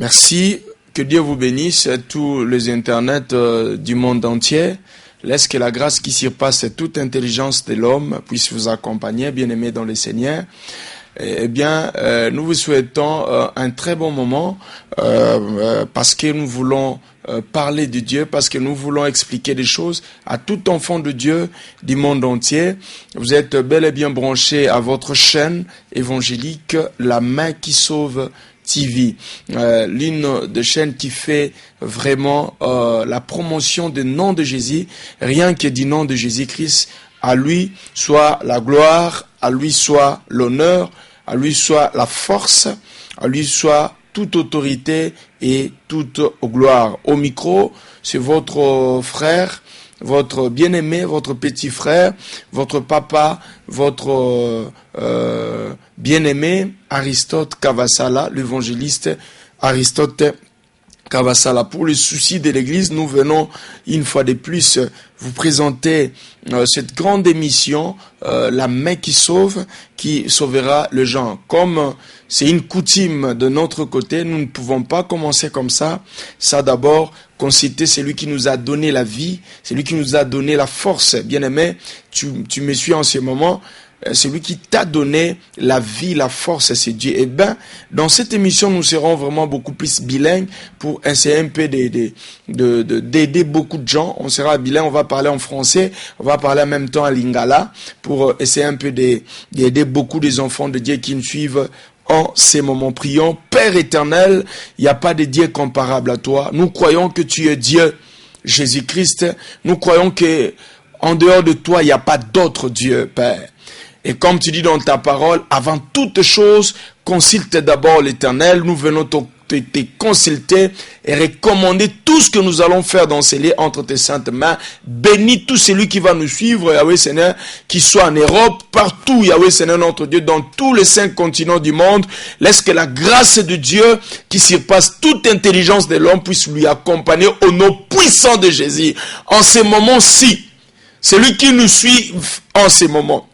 Merci, que Dieu vous bénisse, tous les internets du monde entier. Laisse que la grâce qui surpasse toute intelligence de l'homme puisse vous accompagner, bien-aimés dans le Seigneur. Eh bien, nous vous souhaitons un très bon moment parce que nous voulons parler de Dieu, parce que nous voulons expliquer des choses à tout enfant de Dieu du monde entier. Vous êtes bel et bien branchés à votre chaîne évangélique, La Main qui Sauve TV, l'une des chaînes qui fait vraiment la promotion du nom de Jésus, rien que du nom de Jésus-Christ. À lui soit la gloire, à lui soit l'honneur, à lui soit la force, à lui soit toute autorité et toute gloire. Au micro, c'est votre frère, votre bien-aimé, votre petit frère, votre papa, votre bien-aimé Aristote Kavasala, l'évangéliste Aristote Kavasala. Pour le souci de l'Église, nous venons une fois de plus vous présenter cette grande émission, La Main qui sauve, qui sauvera les gens. Comme c'est une coutume de notre côté, nous ne pouvons pas commencer comme ça. Ça d'abord, consulter celui qui nous a donné la vie, celui qui nous a donné la force. Bien-aimé, tu me suis en ce moment. Celui qui t'a donné la vie, la force, c'est Dieu. Eh bien, dans cette émission, nous serons vraiment beaucoup plus bilingues pour essayer un peu d'aider beaucoup de gens. On sera bilingue, on va parler en français, on va parler en même temps en lingala pour essayer un peu d'aider beaucoup des enfants de Dieu qui nous suivent en ces moments. Prions. Père éternel, il n'y a pas de Dieu comparable à toi. Nous croyons que tu es Dieu, Jésus-Christ. Nous croyons que en dehors de toi, il n'y a pas d'autre Dieu, Père. Et comme tu dis dans ta parole, avant toute chose, consulte d'abord l'Éternel. Nous venons te consulter et recommander tout ce que nous allons faire dans ces lieux entre tes saintes mains. Bénis tout celui qui va nous suivre, Yahweh Seigneur, qu'il soit en Europe, partout, Yahweh Seigneur notre Dieu, dans tous les 5 continents du monde. Laisse que la grâce de Dieu, qui surpasse toute intelligence de l'homme, puisse lui accompagner au nom puissant de Jésus. En ces moments-ci, celui qui nous suit en ces moments,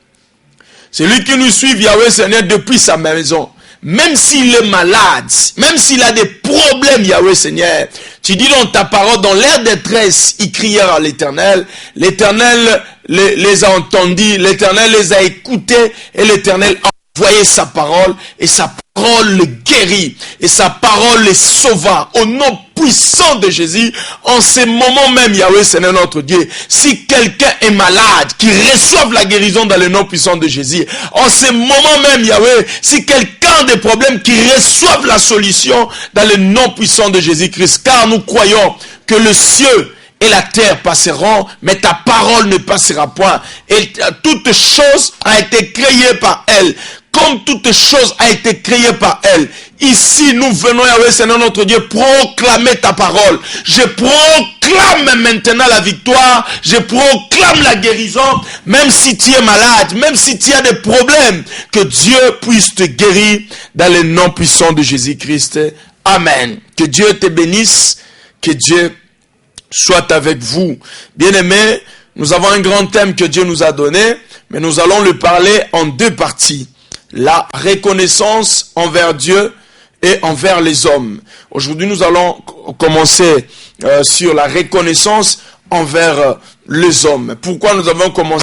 celui qui nous suit, Yahweh Seigneur, depuis sa maison, même s'il est malade, même s'il a des problèmes, Yahweh Seigneur, tu dis dans ta parole, dans l'air de détresse, ils crièrent à l'Éternel. L'Éternel les a entendus, l'Éternel les a écoutés, et l'Éternel a envoyé sa parole, et sa parole le guérit, et sa parole les sauva, au nom puissant de Jésus. En ces moments même, Yahweh Seigneur notre Dieu, si quelqu'un est malade, qu'il reçoive la guérison dans le nom puissant de Jésus. En ces moments même, Yahweh, si quelqu'un a des problèmes, qu'il reçoive la solution dans le nom puissant de Jésus-Christ. Car nous croyons que le ciel et la terre passeront, mais ta parole ne passera point. Et toute chose a été créée par elle. Comme toute chose a été créée par elle. Ici, nous venons, Yahweh Seigneur notre Dieu, proclamer ta parole. Je proclame maintenant la victoire. Je proclame la guérison. Même si tu es malade, même si tu as des problèmes, que Dieu puisse te guérir dans le nom puissant de Jésus-Christ. Amen. Que Dieu te bénisse. Que Dieu soit avec vous. Bien-aimés, nous avons un grand thème que Dieu nous a donné, mais nous allons le parler en 2 parties. La reconnaissance envers Dieu et envers les hommes. Aujourd'hui, nous allons commencer sur la reconnaissance envers les hommes. Pourquoi nous avons commencé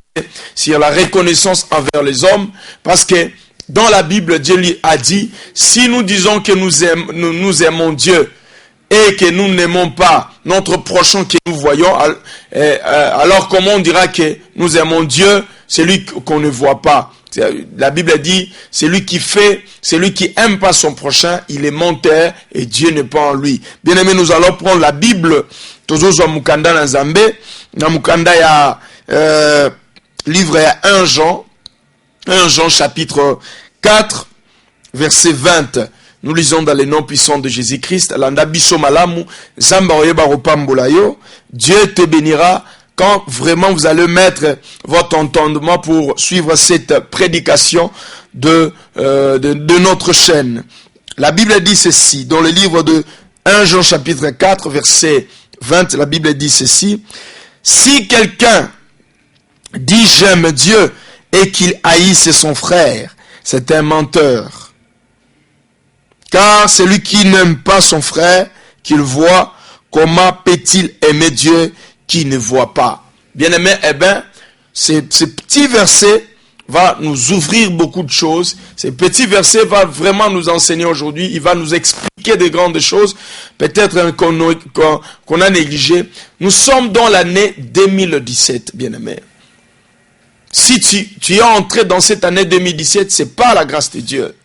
sur la reconnaissance envers les hommes? Parce que dans la Bible, Dieu lui a dit, si nous disons que nous aimons Dieu et que nous n'aimons pas notre prochain que nous voyons, alors comment on dira que nous aimons Dieu, celui qu'on ne voit pas? La Bible dit, celui qui aime pas son prochain, il est menteur et Dieu n'est pas en lui. Bien aimé, nous allons prendre la Bible, toujours Mukanda na Nzambe, na Mukanda ya livre ya 1 Jean chapitre 4 verset 20. Nous lisons dans le nom puissant de Jésus-Christ. Landa biso malamu, Zamba oyeba kopambola yo. Dieu te bénira quand vraiment vous allez mettre votre entendement pour suivre cette prédication de notre chaîne. La Bible dit ceci, dans le livre de 1 Jean chapitre 4 verset 20, la Bible dit ceci. Si quelqu'un dit j'aime Dieu et qu'il haïsse son frère, c'est un menteur. Car celui qui n'aime pas son frère, qu'il voit, comment peut-il aimer Dieu qui ne voit pas? Bien-aimé, ce petit verset va nous ouvrir beaucoup de choses. Ce petit verset va vraiment nous enseigner aujourd'hui. Il va nous expliquer de grandes choses, peut-être qu'on a négligé. Nous sommes dans l'année 2017, bien-aimé. Si tu es entré dans cette année 2017, c'est pas la grâce de Dieu.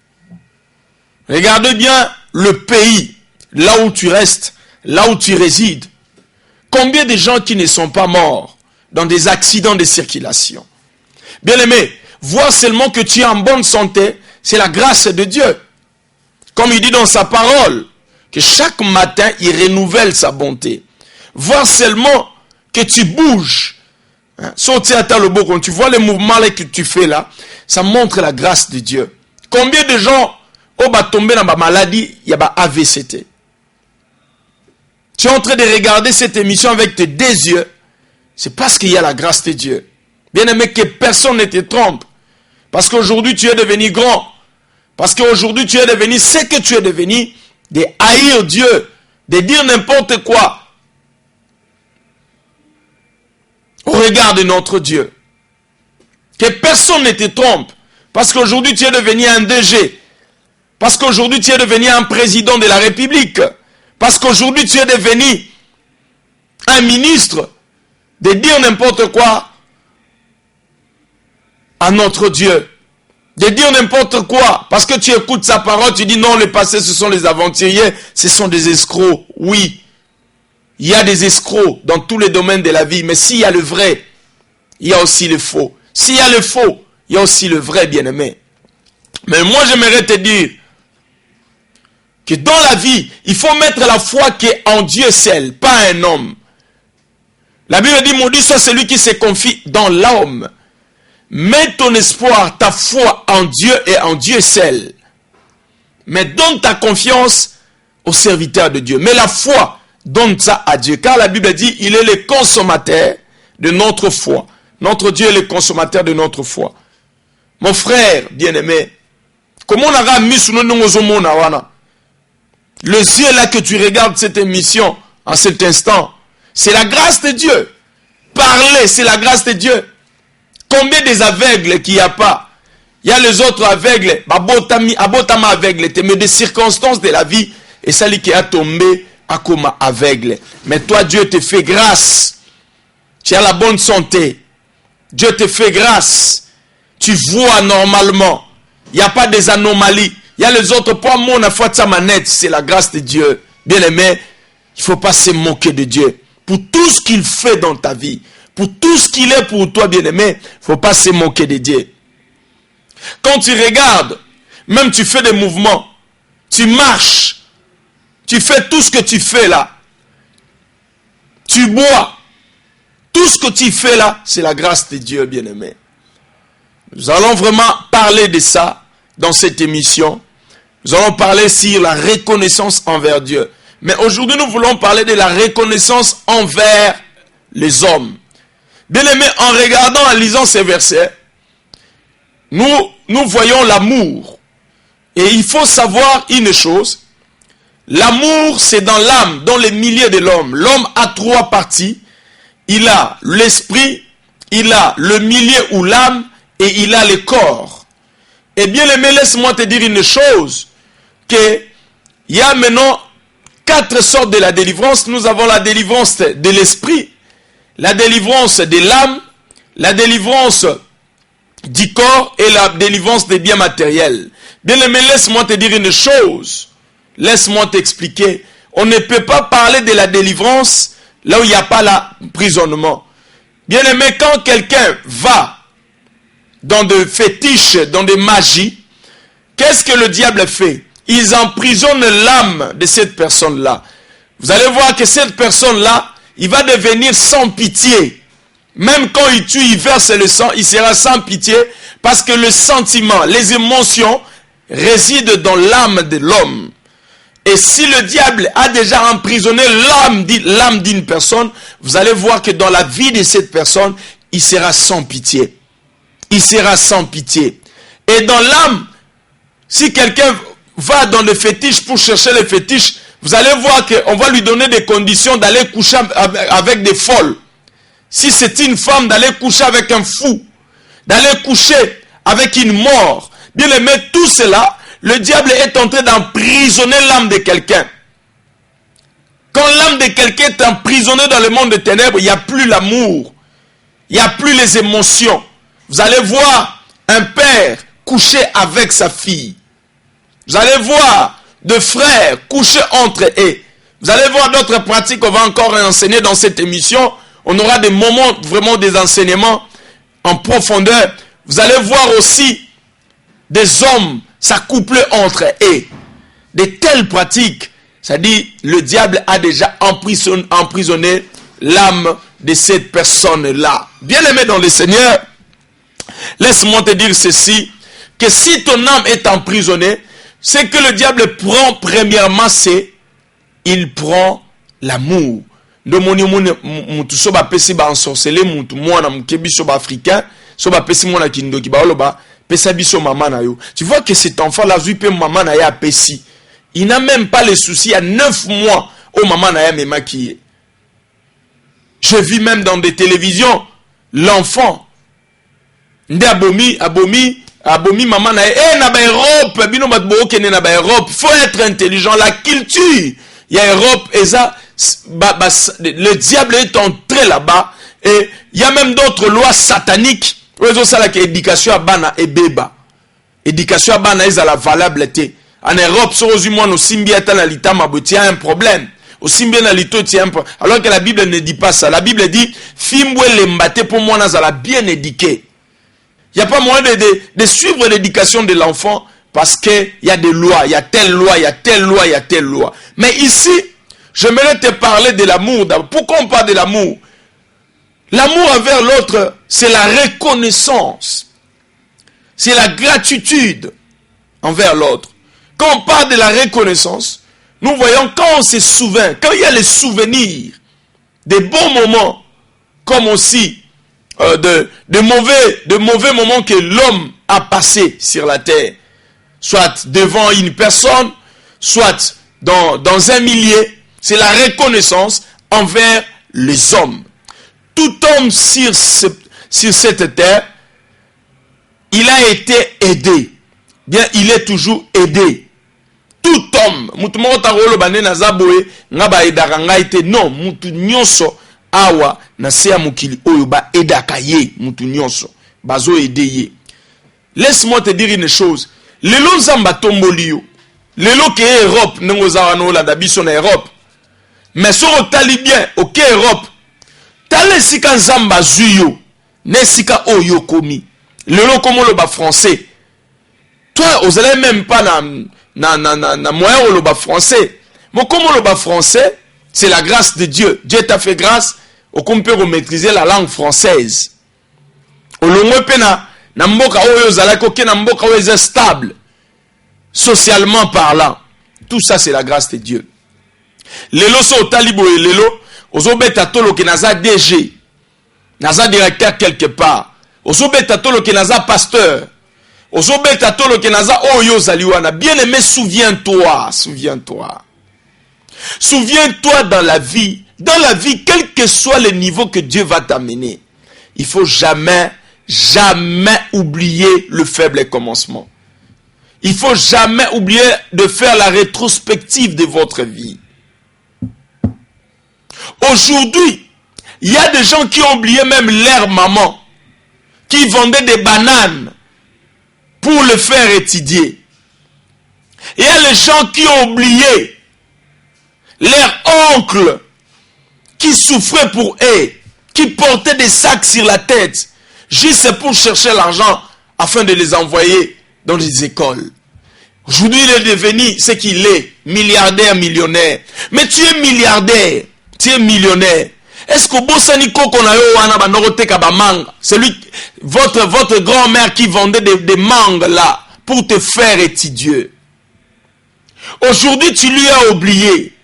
Regardez bien le pays, là où tu restes, là où tu résides. Combien de gens qui ne sont pas morts dans des accidents de circulation? Bien-aimé, vois seulement que tu es en bonne santé, c'est la grâce de Dieu. Comme il dit dans sa parole, que chaque matin, il renouvelle sa bonté. Voir seulement que tu bouges. Sauter à ta lobo, quand tu vois les mouvements là que tu fais là, ça montre la grâce de Dieu. Combien de gens ont tombé dans ma maladie, il y a AVCT. Tu es en train de regarder cette émission avec tes deux yeux, c'est parce qu'il y a la grâce de Dieu. Bien aimé, que personne ne te trompe. Parce qu'aujourd'hui tu es devenu grand. Parce qu'aujourd'hui tu es devenu ce que tu es devenu, de haïr Dieu, de dire n'importe quoi au regard de notre Dieu. Que personne ne te trompe. Parce qu'aujourd'hui tu es devenu un DG. Parce qu'aujourd'hui tu es devenu un président de la République. Parce qu'aujourd'hui tu es devenu un ministre. De dire n'importe quoi à notre Dieu. De dire n'importe quoi. Parce que tu écoutes sa parole, tu dis non, le passé ce sont les aventuriers, ce sont des escrocs. Oui. Il y a des escrocs dans tous les domaines de la vie, mais s'il y a le vrai, il y a aussi le faux. S'il y a le faux, il y a aussi le vrai, bien-aimé. Mais moi, j'aimerais te dire que dans la vie, il faut mettre la foi qui est en Dieu seul, pas un homme. La Bible dit, maudit soit celui qui se confie dans l'homme. Mets ton espoir, ta foi en Dieu et en Dieu seul. Mais donne ta confiance au serviteur de Dieu. Mais la foi, donne ça à Dieu. Car la Bible dit, il est le consommateur de notre foi. Notre Dieu est le consommateur de notre foi. Mon frère bien-aimé, comment on a mis sur les yeux là que tu regardes cette émission en cet instant, c'est la grâce de Dieu. Parler, c'est la grâce de Dieu. Combien des aveugles qu'il n'y a pas? Il y a les autres aveugles, abotama aveugle, mais des circonstances de la vie, et ça qui a tombé à comme aveugle. Mais toi, Dieu te fait grâce. Tu as la bonne santé. Dieu te fait grâce. Tu vois normalement. Il n'y a pas des anomalies. Il y a les autres points, mon foi de sa manette. C'est la grâce de Dieu. Bien aimé, il ne faut pas se moquer de Dieu. Pour tout ce qu'il fait dans ta vie, pour tout ce qu'il est pour toi, bien aimé, il ne faut pas se moquer de Dieu. Quand tu regardes, même tu fais des mouvements, tu marches, tu fais tout ce que tu fais là, tu bois, tout ce que tu fais là, c'est la grâce de Dieu, bien aimé. Nous allons vraiment parler de ça dans cette émission. Nous allons parler sur la reconnaissance envers Dieu. Mais aujourd'hui, nous voulons parler de la reconnaissance envers les hommes. Bien aimé, en regardant, en lisant ces versets, nous voyons l'amour. Et il faut savoir une chose. L'amour, c'est dans l'âme, dans les milieux de l'homme. L'homme a trois parties. Il a l'esprit, il a le milieu ou l'âme, et il a le corps. Et bien aimé, laisse-moi te dire une chose, que il y a maintenant 4 sortes de la délivrance. Nous avons la délivrance de l'esprit, la délivrance de l'âme, la délivrance du corps et la délivrance des biens matériels. Bien aimé, laisse-moi te dire une chose, laisse-moi t'expliquer. On ne peut pas parler de la délivrance là où il n'y a pas l'emprisonnement. Bien aimé, quand quelqu'un va dans des fétiches, dans des magies, qu'est-ce que le diable fait? Ils emprisonnent l'âme de cette personne-là. Vous allez voir que cette personne-là, il va devenir sans pitié. Même quand il tue, il verse le sang, il sera sans pitié parce que le sentiment, les émotions résident dans l'âme de l'homme. Et si le diable a déjà emprisonné l'âme d'une personne, vous allez voir que dans la vie de cette personne, il sera sans pitié. Il sera sans pitié. Et dans l'âme, si quelqu'un va dans le fétiche pour chercher les fétiches, vous allez voir qu'on va lui donner des conditions d'aller coucher avec des folles. Si c'est une femme, d'aller coucher avec un fou, d'aller coucher avec une mort. Bien aimé, tout cela, le diable est en train d'emprisonner l'âme de quelqu'un. Quand l'âme de quelqu'un est emprisonnée dans le monde des ténèbres, il n'y a plus l'amour, il n'y a plus les émotions. Vous allez voir un père coucher avec sa fille. Vous allez voir deux frères coucher entre eux. Vous allez voir d'autres pratiques qu'on va encore enseigner dans cette émission. On aura des moments, vraiment des enseignements en profondeur. Vous allez voir aussi des hommes s'accoupler entre eux. De telles pratiques, c'est-à-dire le diable a déjà emprisonné l'âme de cette personne-là. Bien-aimé dans le Seigneur, laisse-moi te dire ceci, que si ton âme est emprisonnée, ce que le diable prend premièrement, c'est il prend l'amour. Tu vois que cet enfant-là, il n'a même pas les soucis à 9 mois au maman n'a me maquillé. Je vis même dans des télévisions, l'enfant, abomi maman na Europe, il faut être intelligent, la culture, il y a Europe et ça, le diable est entré là-bas et il y a même d'autres lois sataniques. Éducation à bana et beba. Éducation à bana est la valable. En Europe, il y a un problème. Alors que la Bible ne dit pas ça. La Bible dit, pour moi, bien éduqué. Il n'y a pas moyen de suivre l'éducation de l'enfant parce qu'il y a des lois, il y a telle loi, il y a telle loi, il y a telle loi. Mais ici, j'aimerais te parler de l'amour. Pourquoi on parle de l'amour? L'amour envers l'autre, c'est la reconnaissance. C'est la gratitude envers l'autre. Quand on parle de la reconnaissance, nous voyons quand on se souvient, quand il y a les souvenirs des bons moments, comme aussi de mauvais moments que l'homme a passé sur la terre, soit devant une personne, soit dans un milieu, c'est la reconnaissance envers les hommes. Tout homme sur cette terre, il a été aidé. Bien, il est toujours aidé. Tout homme, non, mutu nyonso awa na sea mukili oyo ba edaka ye mutu nyonso bazo ede. Laisse-moi te dire une chose. Lelo nzamba tomboli yo. Lelo ke Europe nengo zawa no la dabiso na Europe. Mais soro tali bien, OK Europe. Tale sika nzamba zuyo, ne sika oyo komi. Lelo komo lo ba français. Toi, vous allez même pas na moyen au loba français. Mais comme au loba français, c'est la grâce de Dieu. Dieu t'a fait grâce au qu'on peut maîtriser la langue française. Au longue pena, na mboka oyo zalako ke na mboka oyo stable, socialement parlant. Tout ça c'est la grâce de Dieu. Lelo so talibo et lelo, ozobeta tolo ke naza DG, naza directeur quelque part. Ozobeta tolo ke naza pasteur. Bien-aimé, souviens-toi. Souviens-toi dans la vie, quel que soit le niveau que Dieu va t'amener, il faut jamais oublier le faible commencement. Il faut jamais oublier de faire la rétrospective de votre vie. Aujourd'hui, il y a des gens qui ont oublié même leur maman, qui vendaient des bananes pour le faire étudier. Il y a les gens qui ont oublié leur oncle qui souffrait pour eux, qui portait des sacs sur la tête, juste pour chercher l'argent afin de les envoyer dans les écoles. Aujourd'hui, il est devenu ce qu'il est, milliardaire, millionnaire. Mais tu es milliardaire, tu es millionnaire. Est-ce que votre grand-mère qui vendait des mangues là pour te faire étudier? Aujourd'hui, tu lui as oublié.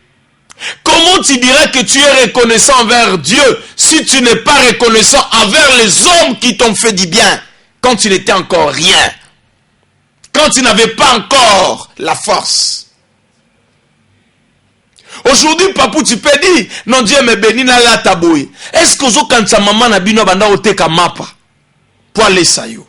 Comment tu dirais que tu es reconnaissant envers Dieu si tu n'es pas reconnaissant envers les hommes qui t'ont fait du bien quand tu n'étais encore rien? quand ils n'avaient pas encore la force. Aujourd'hui, papou, tu peux dire, non, Dieu me bénit na la tabouille. Est-ce que vous, quand sa maman n'a bino banda oteka mapa, pour aller sa yo?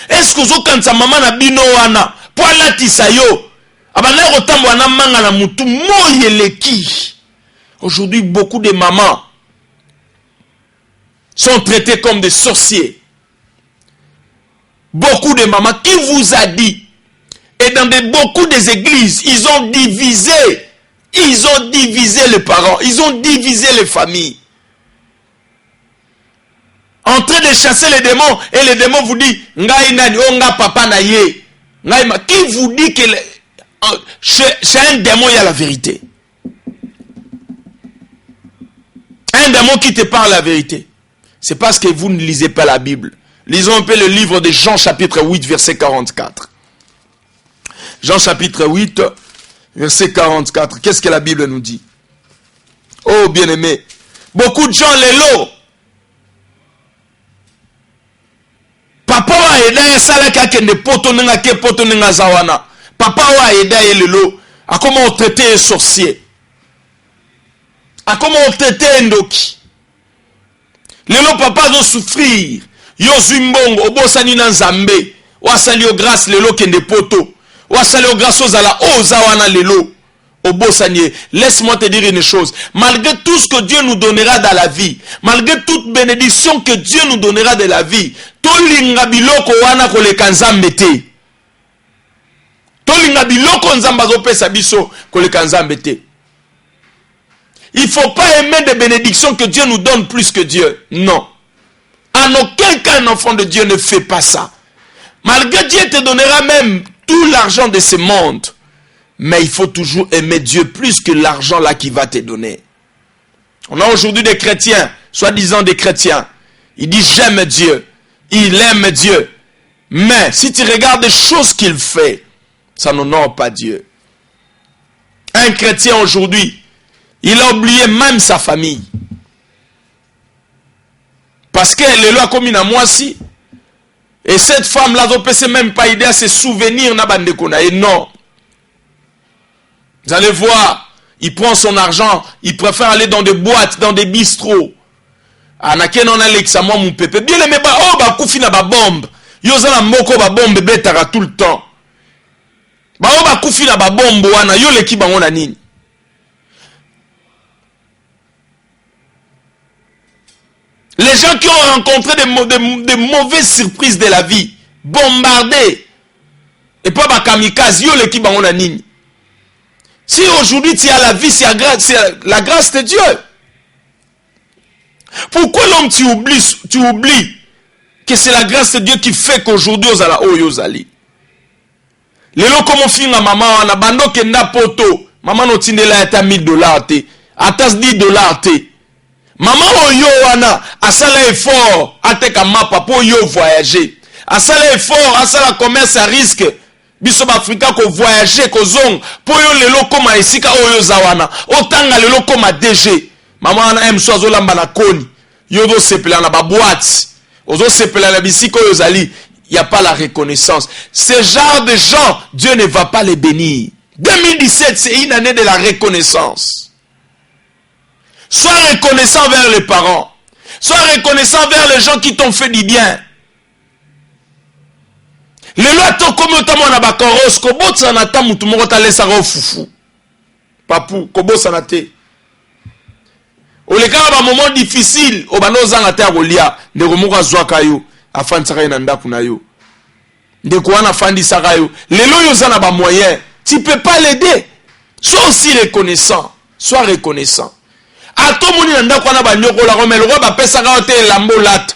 Est-ce que vous, quand sa maman n'a bino wana, pour aller tisa yo? Abanda rotambo wana manga na mutu, moye leki. Aujourd'hui, beaucoup de mamans sont traitées comme des sorciers. Beaucoup de mamans, qui vous a dit? Et dans beaucoup des églises, ils ont divisé les parents, ils ont divisé les familles. En train de chasser les démons, et les démons vous disent, ngai nani, onga papa na ye. Qui vous dit que chez un démon, il y a la vérité? Un démon qui te parle la vérité. C'est parce que vous ne lisez pas la Bible. Lisons un peu le livre de Jean chapitre 8, verset 44. Jean chapitre 8, verset 44. Qu'est-ce que la Bible nous dit? Oh bien-aimé, beaucoup de gens les lots. Papa wa aida ya salaka kende poto nenga ke poto nenga zawana. Papa wa aida ya lelo. A comment on traiter un sorcier? A comment on traiter un ndoki? Lelo papa doit souffrir. Yo zumbongo obosani na nzambe. Wasali o grâce lelo kende poto. Wasali o grâce ozala ozawana lelo. Obosani. Laisse-moi te dire une chose. Malgré tout ce que Dieu nous donnera dans la vie, malgré toute bénédiction que Dieu nous donnera de la vie, tolinga biloko wana koleka nzambe te. Tolinga biloko nzamba zo pesa biso koleka nzambe te. Il ne faut pas aimer des bénédictions que Dieu nous donne plus que Dieu. Non. En aucun cas, un enfant de Dieu ne fait pas ça. Malgré Dieu te donnera même tout l'argent de ce monde. Mais il faut toujours aimer Dieu plus que l'argent là qu'il va te donner. On a aujourd'hui des chrétiens, soi-disant des chrétiens. Ils disent j'aime Dieu. Il aime Dieu. Mais si tu regardes les choses qu'il fait, ça n'honore pas Dieu. Un chrétien aujourd'hui, il a oublié même sa famille. Parce qu'elle est là comme une moisi. Et cette femme-là, on ne peut même pas aider à se souvenir. Et non. Vous allez voir, il prend son argent, il préfère aller dans des boîtes, dans des bistrots. Anaken on a l'examen mon pépé. Bien aimé, oh, bah, koufi na ba bombe. Yo zala moko ba bombe betara tout le temps. Bah, oh, bah, koufi na ba bombe wana, yo leki bango na nini. Les gens qui ont rencontré des mauvaises surprises de la vie, bombardés, et pas ba kamikaze, yo leki bango na nini. Si aujourd'hui tu as la vie, c'est la grâce de Dieu. Pourquoi l'homme tu oublies que c'est la grâce de Dieu qui fait qu'aujourd'hui ozala oyo ozali. Lelo comme finga maman wana bando kenda poto, maman no tindela ata $1000 te, ata $10 te. Maman oyo wana asala effort ateka mapa pour yo voyager. Asala effort, asala commerce à risque. Biso ba Afrika ko voyager ko zong pour yo lelo koma esika oyo zawana. Otanga lelo koma DG. Maman ana emso azolamba na koni. Yo do sepela na ba boîte. Ozo sepela na bisiko yo zali. Il n'y a pas la reconnaissance. Ce genre de gens, Dieu ne va pas les bénir. 2017, c'est une année de la reconnaissance. Sois reconnaissant vers les parents. Sois reconnaissant vers les gens qui t'ont fait du bien. Le loto comme notamment na bakoros kobo tsana ta mutu moko ta lesa ro fufu. Papu kobo sanate. O le ka ba moment difficile o banoza ngata rolia ndeko moko azwaka yo afan tsaka na ndaku na yo. Ndeko wana fandi saka yo. Lelo yo zana ba moyen, tu peux pas l'aider. Sois aussi reconnaissant. Sois reconnaissant. Ato moni na ndaku wana ba nyoko la romelo ba pesa ka te lambo lata.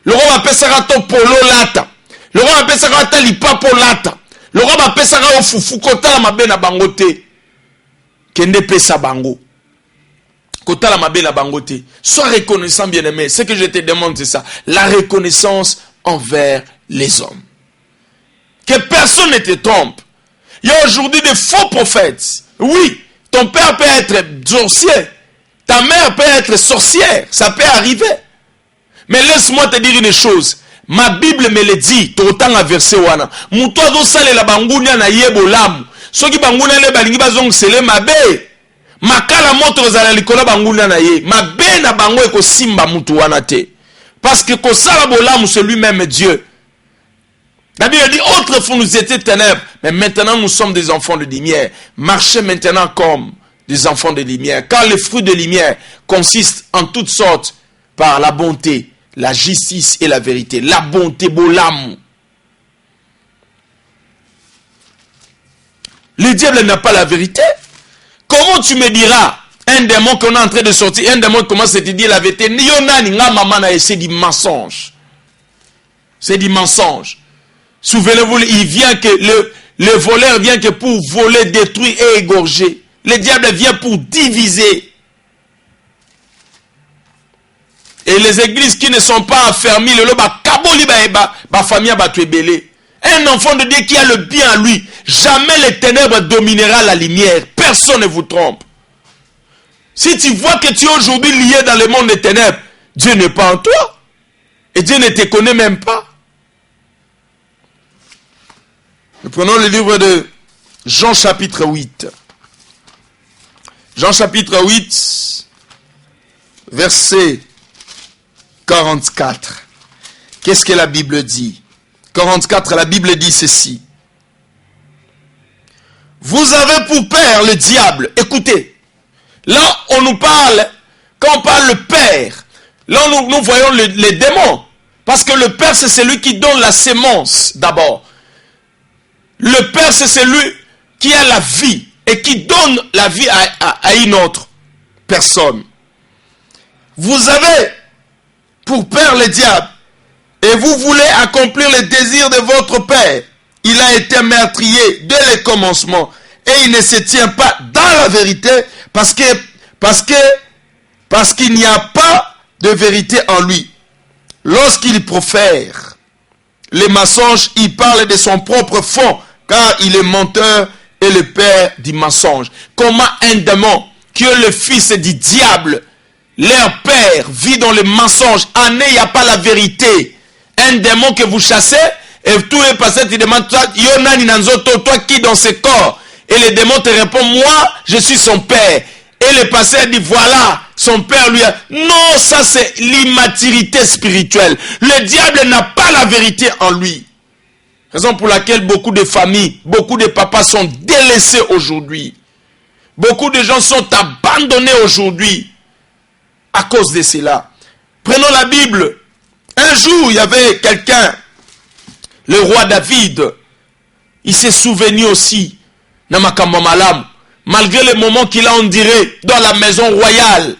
Le roi va pesa ka to polo lata. Le roi va pesa ka ta lipapo lata. Le roi va pesa ka fufu kota mabe na bango te. Kende pesa bango. Kota la mabe na bango te. Sois reconnaissant bien-aimé. Ce que je te demande c'est ça, la reconnaissance envers les hommes. Que personne ne te trompe. Il y a aujourd'hui des faux prophètes. Oui, ton père peut être sorcier. Ta mère peut être sorcière. Ça peut arriver. Mais laisse-moi te dire une chose. Ma Bible me le dit, autant à verset wana. Muto azo sale la bangunia na yebo lamu. Soki bangunia le balingi bazong sele mabe. Makala moto ozala likola bangunia na ye. Mabe na bango eko simba mutu wana te. Parce que kosala bolamu c'est lui-même Dieu. La Bible dit, autrefois nous étions ténèbres, mais maintenant nous sommes des enfants de lumière. Marchez maintenant comme des enfants de lumière. Car le fruit de lumière consiste en toutes sortes par la bonté, la justice et la vérité. La bonté, bolamu. Le diable n'a pas la vérité. Comment tu me diras un démon qu'on est en train de sortir, un démon qui commence à te dire la vérité? C'est du mensonge. C'est du mensonge. Souvenez-vous, il vient que le voleur vient que pour voler, détruire et égorger. Le diable vient pour diviser. Et les églises qui ne sont pas affermies, un enfant de Dieu qui a le bien en lui, jamais les ténèbres dominera la lumière. Personne ne vous trompe. Si tu vois que tu es aujourd'hui lié dans le monde des ténèbres, Dieu n'est pas en toi. Et Dieu ne te connaît même pas. Nous prenons le livre de Jean chapitre 8. Jean chapitre 8, verset 44. Qu'est-ce que la Bible dit? 44, la Bible dit ceci. Vous avez pour père le diable. Écoutez, là on nous parle, quand on parle le père, là nous voyons les démons. Parce que le père c'est celui qui donne la sémence d'abord. Le père c'est celui qui a la vie et qui donne la vie à une autre personne. Vous avez pour père le diable et vous voulez accomplir les désirs de votre père. Il a été meurtrier dès le commencement et il ne se tient pas dans la vérité parce qu'il n'y a pas de vérité en lui. Lorsqu'il profère les mensonges, il parle de son propre fond car il est menteur et le père du mensonge. Comment un démon qui est le fils du diable, leur père vit dans le mensonge, en il n'y a pas la vérité. Un démon que vous chassez, et tous les pasteurs te demandent, toi qui dans ce corps? Et le démon te répond, moi je suis son père. Et le pasteur dit, voilà, son père lui a... Non, ça c'est l'immaturité spirituelle. Le diable n'a pas la vérité en lui. Raison pour laquelle beaucoup de familles, beaucoup de papas sont délaissés aujourd'hui. Beaucoup de gens sont abandonnés aujourd'hui à cause de cela. Prenons la Bible. Un jour, il y avait quelqu'un, le roi David. Il s'est souvenu aussi, malgré le moment qu'il a, on dirait, dans la maison royale.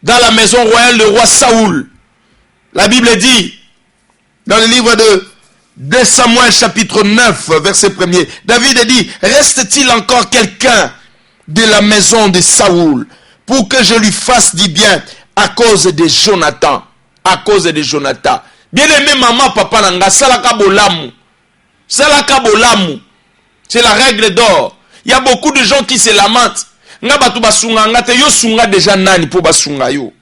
Dans la maison royale, le roi Saoul. La Bible dit, dans le livre de 2 Samuel chapitre 9, verset 1er, David dit, reste-t-il encore quelqu'un de la maison de Saoul pour que je lui fasse du bien à cause de Jonathan? À cause de Jonathan. Bien-aimé maman, papa, nanga, salaka bolamu. Salaka bolamu. C'est la règle d'or. Il y a beaucoup de gens qui se lamentent. Nga batu basunga nga te yo sunga déjà nani pour basunga yo.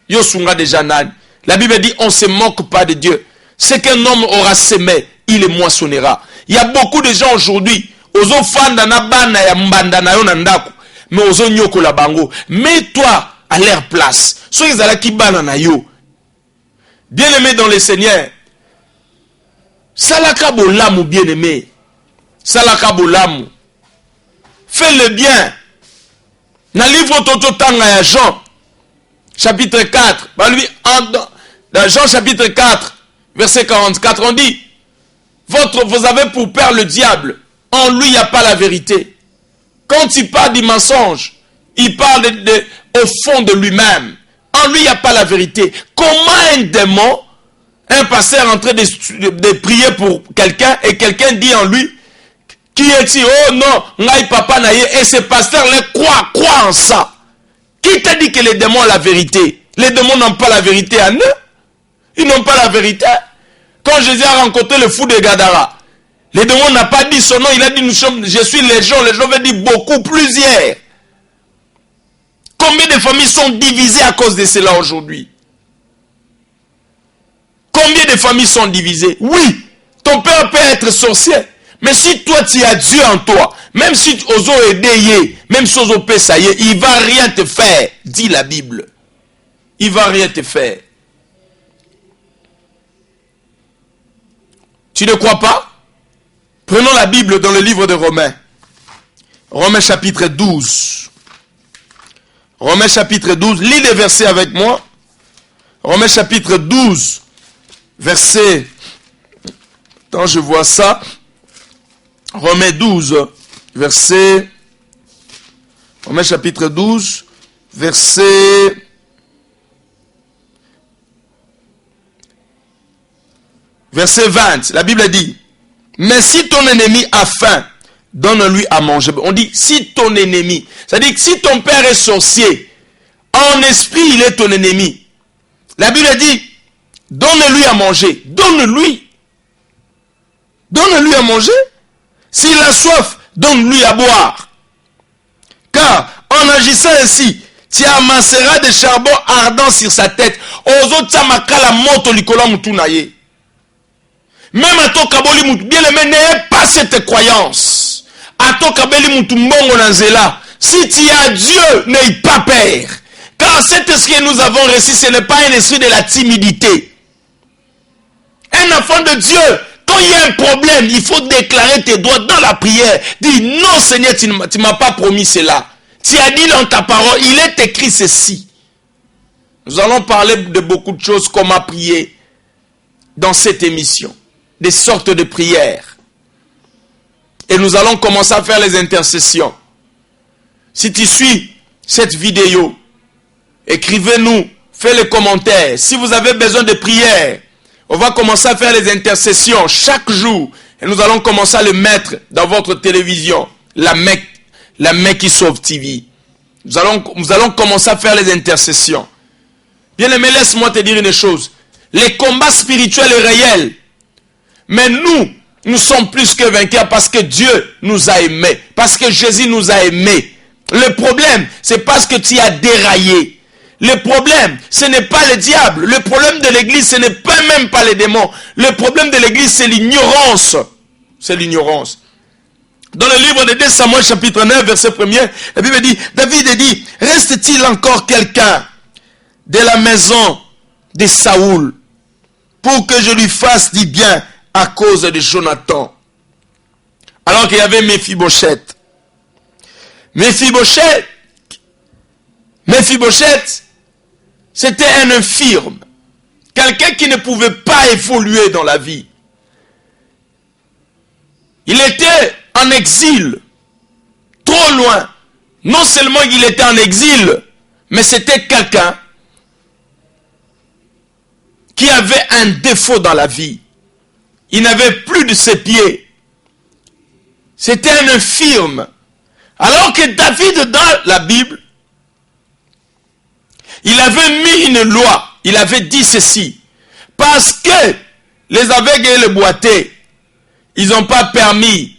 Yo sunga déjà nani. La Bible dit on se moque pas de Dieu. Ce qu'un homme aura semé, il le moissonnera. Il y a beaucoup de gens aujourd'hui, ozo fanda na bana ya mbanda na yo na ndako, mais ozo nyoko la bango. Mets-toi à leur place. Soyez à la kibana na yo. Bien-aimé dans le Seigneur, salaka bolamu bien-aimé. Salaka bolamu. Fais le bien. Dans le livre Toto Tanga ya Jean, chapitre 4, dans Jean chapitre 4, verset 44, on dit, vous avez pour père le diable, en lui il n'y a pas la vérité. Quand il parle du mensonge, il parle au fond de lui-même. En lui il n'y a pas la vérité. Comment un démon, un pasteur en train de prier pour quelqu'un, et quelqu'un dit en lui, qui est-il? Oh non, ngai papa naye, et ce pasteur croit en ça. Qui t'a dit que les démons ont la vérité? Les démons n'ont pas la vérité en eux. Ils n'ont pas la vérité. Quand Jésus a rencontré le fou de Gadara, les démons n'ont pas dit son nom, il a dit je suis légion, les gens veulent dire beaucoup, plusieurs. Combien de familles sont divisées à cause de cela aujourd'hui? Combien de familles sont divisées? Oui, ton père peut être sorcier. Mais si toi tu as Dieu en toi, même si tu oses aider, même si tu oses ça y est, il ne va rien te faire, dit la Bible. Il ne va rien te faire. Tu ne crois pas? Prenons la Bible dans le livre de Romains. Romains chapitre 12. Romains chapitre 12. Lis les versets avec moi. Romains chapitre 12. Verset. Attends, je vois ça. Romains 12. Verset. Romains chapitre 12. Verset. Verset 20, la Bible dit, mais si ton ennemi a faim, donne-lui à manger. On dit, si ton ennemi, c'est-à-dire que si ton père est sorcier, en esprit, il est ton ennemi. La Bible dit, donne-lui à manger. Donne-lui. Donne-lui à manger. S'il a soif, donne-lui à boire. Car, en agissant ainsi, tu amasseras des charbons ardents sur sa tête. Ozo tsamaka la moto likola mutunaye. Même à ton kaboli moutou, bien aimé, n'ayez pas cette croyance. À ton kabeli moutou mbongo nanzela. Si tu as Dieu, n'ayez pas peur. Car cet esprit que nous avons reçu, ce n'est pas un esprit de la timidité. Un enfant de Dieu, quand il y a un problème, il faut déclarer tes droits dans la prière. Dis, non Seigneur, tu ne m'as pas promis cela. Tu as dit dans ta parole, il est écrit ceci. Nous allons parler de beaucoup de choses, comment prier dans cette émission. Des sortes de prières. Et nous allons commencer à faire les intercessions. Si tu suis cette vidéo, écrivez-nous, faites les commentaires. Si vous avez besoin de prières, on va commencer à faire les intercessions chaque jour. Et nous allons commencer à le mettre dans votre télévision. La Mecque qui sauve TV. Nous allons commencer à faire les intercessions. Bien aimé, laisse-moi te dire une chose. Les combats spirituels et réels. Mais nous sommes plus que vainqueurs parce que Dieu nous a aimés. Parce que Jésus nous a aimés. Le problème, c'est parce que tu as déraillé. Le problème, ce n'est pas le diable. Le problème de l'église, ce n'est pas même pas les démons. Le problème de l'église, c'est l'ignorance. C'est l'ignorance. Dans le livre de 2 Samuel chapitre 9, verset 1er, la Bible dit, David dit, reste-t-il encore quelqu'un de la maison de Saoul pour que je lui fasse du bien à cause de Jonathan? Alors qu'il y avait Méphibosheth. Méphibosheth, c'était un infirme. Quelqu'un qui ne pouvait pas évoluer dans la vie. Il était en exil. Trop loin. Non seulement il était en exil, mais c'était quelqu'un qui avait un défaut dans la vie. Il n'avait plus de ses pieds. C'était un infirme. Alors que David, dans la Bible, il avait mis une loi. Il avait dit ceci. Parce que les aveugles et les boiteux, ils n'ont pas permis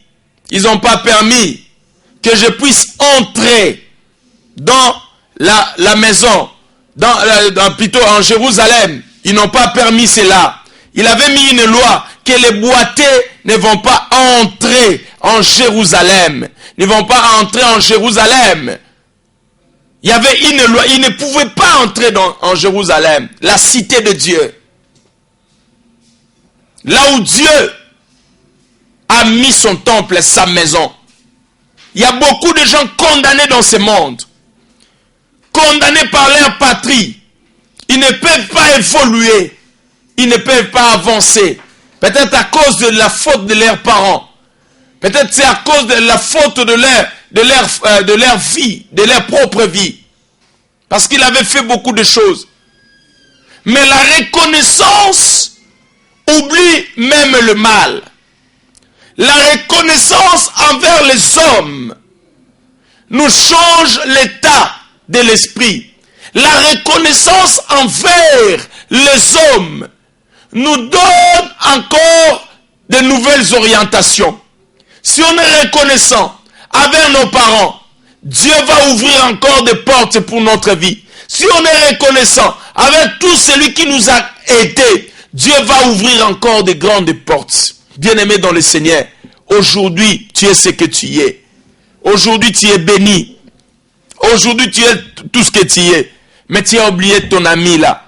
que je puisse entrer dans la maison, plutôt en Jérusalem. Ils n'ont pas permis cela. Il avait mis une loi que les boiteux ne vont pas entrer en Jérusalem. Ne vont pas entrer en Jérusalem. Il y avait une loi. Ils ne pouvaient pas entrer en Jérusalem, la cité de Dieu. Là où Dieu a mis son temple, sa maison. Il y a beaucoup de gens condamnés dans ce monde. Condamnés par leur patrie. Ils ne peuvent pas évoluer. Ils ne peuvent pas avancer. Peut-être à cause de la faute de leurs parents. Peut-être c'est à cause de la faute de leur vie, de leur propre vie. Parce qu'ils avaient fait beaucoup de choses. Mais la reconnaissance oublie même le mal. La reconnaissance envers les hommes nous change l'état de l'esprit. La reconnaissance envers les hommes nous donne encore de nouvelles orientations. Si on est reconnaissant avec nos parents, Dieu va ouvrir encore des portes pour notre vie. Si on est reconnaissant avec tout celui qui nous a aidés, Dieu va ouvrir encore de grandes portes. Bien-aimé dans le Seigneur, aujourd'hui, tu es ce que tu es. Aujourd'hui, tu es béni. Aujourd'hui, tu es tout ce que tu es. Mais tu as oublié ton ami là.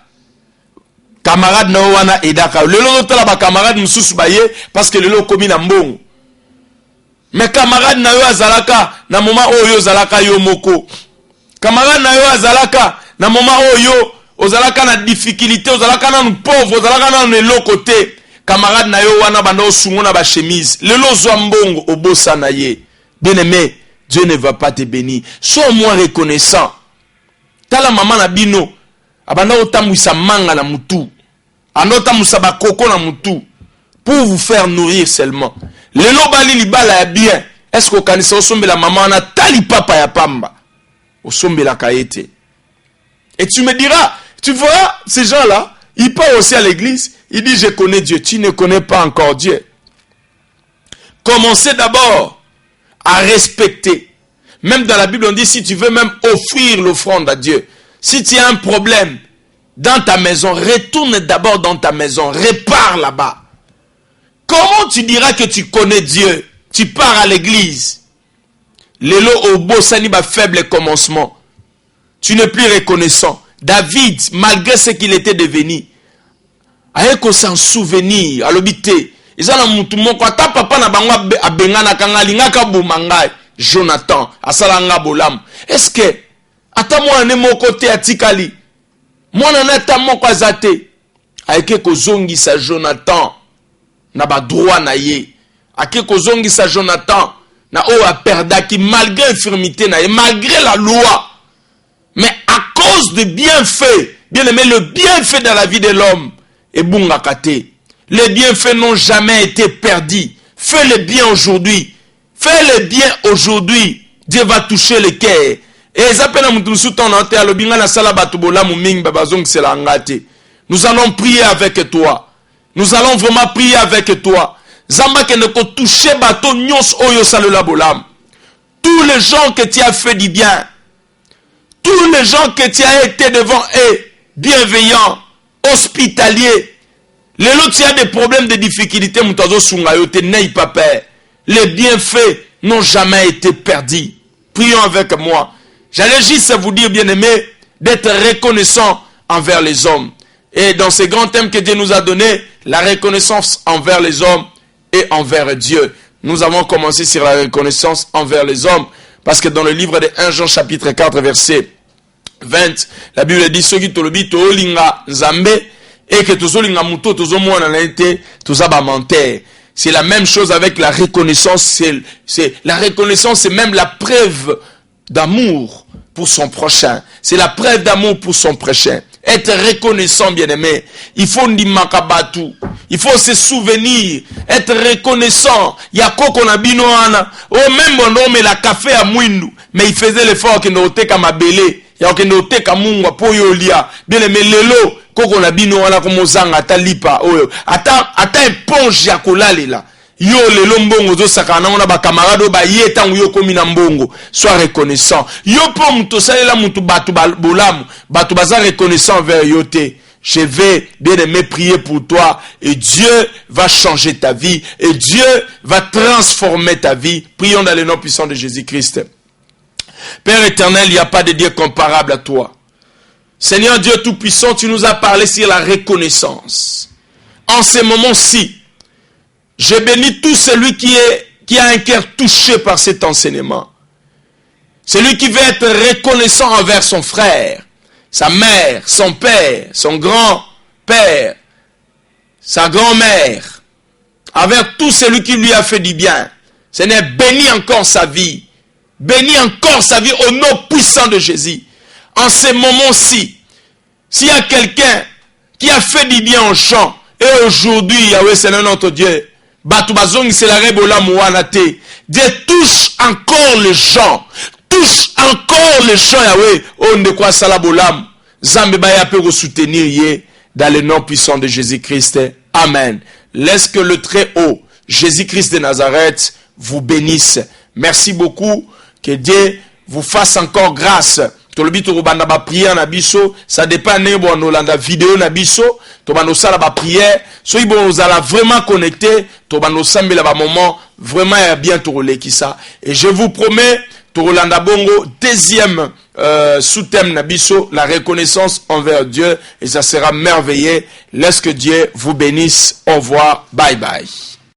Camarade na wana edaka. Lelo tala ba camarade mususu baye parce que lelo komi na mbongo. Mais camarade na yo azalaka na moment oyo zalaka yo moko. Camarade na yo azalaka na moment oyo ozalaka na difficulté, ozalaka na pauvre, ozalaka na eloko te. Camarade na yo wana banda osungo na ba chemise. Lelo zwa mbongo obosa na ye. Bien-aimé, Dieu ne va pas te bénir. Sois moins reconnaissant. Tala maman na bino abanda otambwisa manga na mutu. Anota musaba koko na mutu pour vous faire nourrir seulement. Lelo bali libala ya bien. Est-ce que kanisa osombe la maman na tali papa ya pamba? Osombe la kaete. Et tu me diras, tu vois ces gens-là, ils partent aussi à l'église, ils disent je connais Dieu. Tu ne connais pas encore Dieu. Commencez d'abord à respecter. Même dans la Bible on dit si tu veux même offrir l'offrande à Dieu. Si tu as un problème dans ta maison, retourne d'abord dans ta maison, répare là-bas. Comment tu diras que tu connais Dieu? Tu pars à l'église. Lelo obo sani ba faible commencement. Tu n'es plus reconnaissant. David, malgré ce qu'il était devenu, ayeko s'en souvenir, alobité. Izana mutu moko ata papa na bango abengana kangali ngaka bumangai. Jonathan, asalanga bolam. Est-ce que ata mwana moko te atikali? Mwana nata moko azate. Ayeke kozongi sa Jonathan na ba droit na ye. Ayeke kozongi sa Jonathan na o a perdaki malgré infirmité na ye, malgré la loi. Mais à cause de bienfaits, bien aimé, le bienfait dans la vie de l'homme est bungakate. Les bienfaits n'ont jamais été perdus. Fais le bien aujourd'hui. Fais le bien aujourd'hui. Dieu va toucher le cœur. Et nous allons prier avec toi. Nous allons vraiment prier avec toi. Zamba que ne toucher bateau nyos oyo salela bolam. Tous les gens que tu as fait du bien, tous les gens que tu as été devant eux, bienveillants, hospitaliers. Les autres, tu as des problèmes, des difficultés, les bienfaits n'ont jamais été perdus. Prions avec moi. J'allais juste vous dire, bien-aimés, d'être reconnaissant envers les hommes. Et dans ces grands thèmes que Dieu nous a donnés, la reconnaissance envers les hommes et envers Dieu. Nous avons commencé sur la reconnaissance envers les hommes, parce que dans le livre de 1 Jean chapitre 4 verset 20, la Bible dit ceux qui tolobi tolinga nzambe et que tozolinga muto tozomona na ete tozaba menteur. C'est la même chose avec la reconnaissance. La reconnaissance, c'est même la preuve d'amour pour son prochain. C'est la preuve d'amour pour son prochain. Être reconnaissant, bien-aimé. Il faut ndimakabatu. Il faut se souvenir. Être reconnaissant. Yako konabino ana. Oh, même bon homme, la café à mouindou. Mais il faisait l'effort que nous t'es comme abélé. Yako que nous t'es comme mungwa po yolia. Bien-aimé, lelo. Koko na bino wana komozanga talipa oyo ata éponge ya kolalela yo lelo mbongo zo sakana na ba camarade ba yeta yo komi na mbongo. Sois reconnaissant. Yo po muto salela mutu batu bolamu batu baza reconnaissant vers yo te. Je vais bien aimer prier pour toi et Dieu va changer ta vie et Dieu va transformer ta vie. Prions dans le nom puissant de Jésus-Christ. Père éternel, il n'y a pas de Dieu comparable à toi. Seigneur Dieu Tout-Puissant, tu nous as parlé sur la reconnaissance. En ce moment-ci, je bénis tout celui qui a un cœur touché par cet enseignement. Celui qui veut être reconnaissant envers son frère, sa mère, son père, son grand-père, sa grand-mère, envers tout celui qui lui a fait du bien. Seigneur, bénis encore sa vie. Bénis encore sa vie au nom puissant de Jésus. En ce moment-ci, s'il y a quelqu'un qui a fait du bien aux gens, et aujourd'hui, Yahweh, c'est notre Dieu, Dieu touche encore les gens, touche encore les gens, Yahweh, on ne quoi salabolam, Zambeba peut soutenir dans le nom puissant de Jésus-Christ. Amen. Laisse que le très haut, Jésus-Christ de Nazareth, vous bénisse. Merci beaucoup, que Dieu vous fasse encore grâce tolobi tokobanda ba prière na biso, ça dépend ne bon olanda vidéo na biso, to bando sala ba prière, so bon ozala vraiment connecté, to bando sambela ba moment vraiment bien toleki ça. Et je vous promets Torolanda Bongo, deuxième sous-thème Nabiso, la reconnaissance envers Dieu, et ça sera merveilleux. Laisse que Dieu vous bénisse. Au revoir. Bye bye.